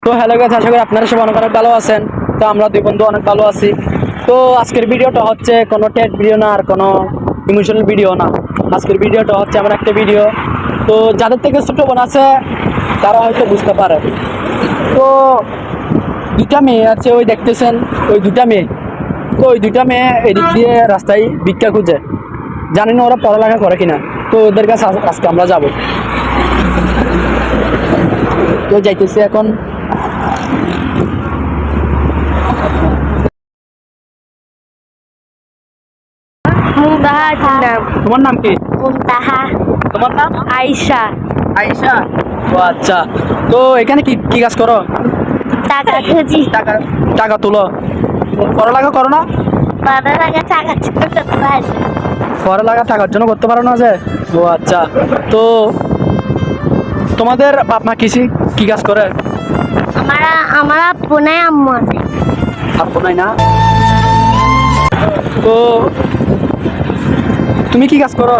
তো hello guys, আশা করি আপনারা সবাই অনেক ভালো আছেন। তো আমরা দুই বন্ধু অনেক ভালো আছি। তো আজকের ভিডিওটা হচ্ছে কোনো টেট ভিডিও না, আর কোনো ইমোশনাল ভিডিও না। আজকের ভিডিওটা হচ্ছে আমার একটা ভিডিও। তো যাদের থেকে ছোট বোন আছে তারা হয়তো বুঝতে পারে। তো দুটা মেয়ে আছে, ওই দেখতেছেন ওই দুটা মেয়ে। তো ওই দুটা মেয়ে এদিক দিয়ে রাস্তায় ভিক্ষা খুঁজে, জানি না ওরা পড়ালেখা করে কিনা। তো ওদের কাছে আজকে আমরা যাব। তো যাইতেছি এখন। মুমতাহা নাম। তোমার নাম কি? মুমতাহা। তোমার নাম? আয়েশা। আয়েশা। ও আচ্ছা। তো এখানে কি কি কাজ করো? টাকা খুঁজি। টাকা টাকা তুলো। পড়ালেখা করো না? পড়ালেখা টাকা করতে পারি। পড়ালেখা টাকার জন্য করতে পারো না যে? ও আচ্ছা। তো তোমাদের বাপ মা কি কাজ করে? আমার আপু নাই, আম্মু আছে। আপু নাই না? তো তুমি কি কাজ করো?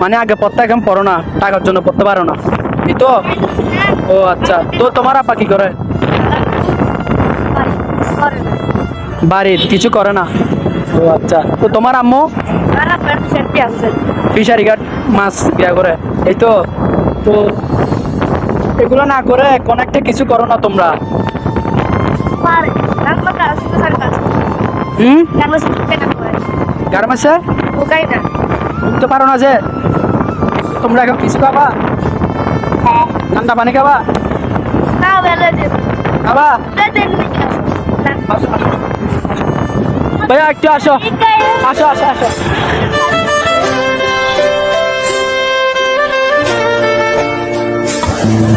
মানে আগে পড়তে এখন পড়ো না, টাকার জন্য পড়তে পারো না, এই তো? ও আচ্ছা। তো তোমার আপা কি করে? বাড়ির কিছু করে না? ও আচ্ছা। তো তোমার আম্মু? ফিশারি ঘাট মাছ বিয়া করে, এই তো? তো এগুলো না করে কোন একটা কিছু করো না তোমরা? গার্মেন্টসে উঠতে পারো না যে? তোমরা এখন কিছু খাবা? ঠান্ডা পানি খাবা? খাবা? ভাইয়া একটু আসো, আসো আসো আসো।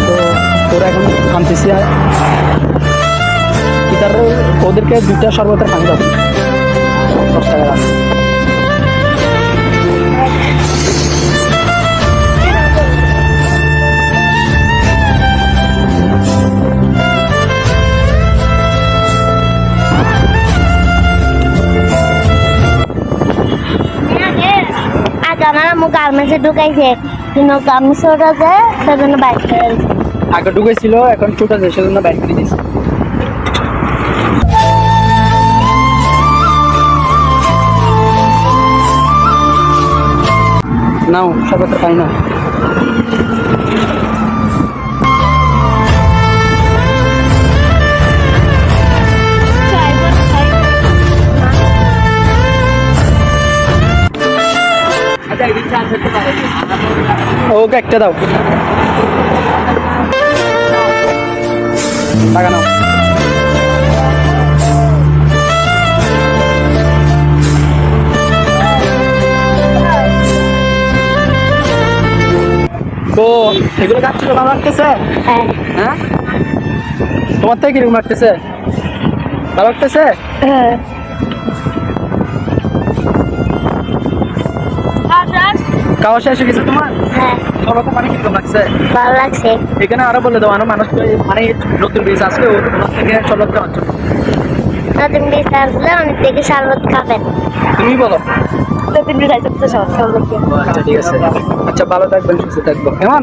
তো তোরা এখন আনতেছি ওদেরকে দুইটা শরবতের পানি দাও, 10 টাকা দাম। আমার আম্মু গার্মেন্টসে ঢুকাইছে, কিন্তু গার্মেন্টস ওটা যায় সেজন্য বাইক করে আগে ঢুকেছিল, এখন ছোট আছে সেজন্য বাইক করে দিয়েছে। নাও শরবতের পানি নাও। ওকে একটা দাও, টাকা নাও। তো এগুলো খাচ্ছিল ভালো লাগতেছে? হ্যাঁ, তোমার থেকে কিরকম লাগতেছে? ভালো লাগতেছে? খাওয়া শেষ হয়ে গেছে তোমার? শরবতের পানি কিরকম লাগছে? ভালো লাগছে। এখানে আরো বলে দাও, আরো মানুষ মানে নতুন বীজ আসলে ওনার থেকে শরবত খাওয়ার জন্য। নতুন বীজ আসলে অনেক থেকে শরবত খাবেন। তুমি বলো। নতুন বীজ আসলে শরবত। আচ্ছা ঠিক আছে। আচ্ছা ভালো থাকবেন, সুস্থ থাকবো, কেমন?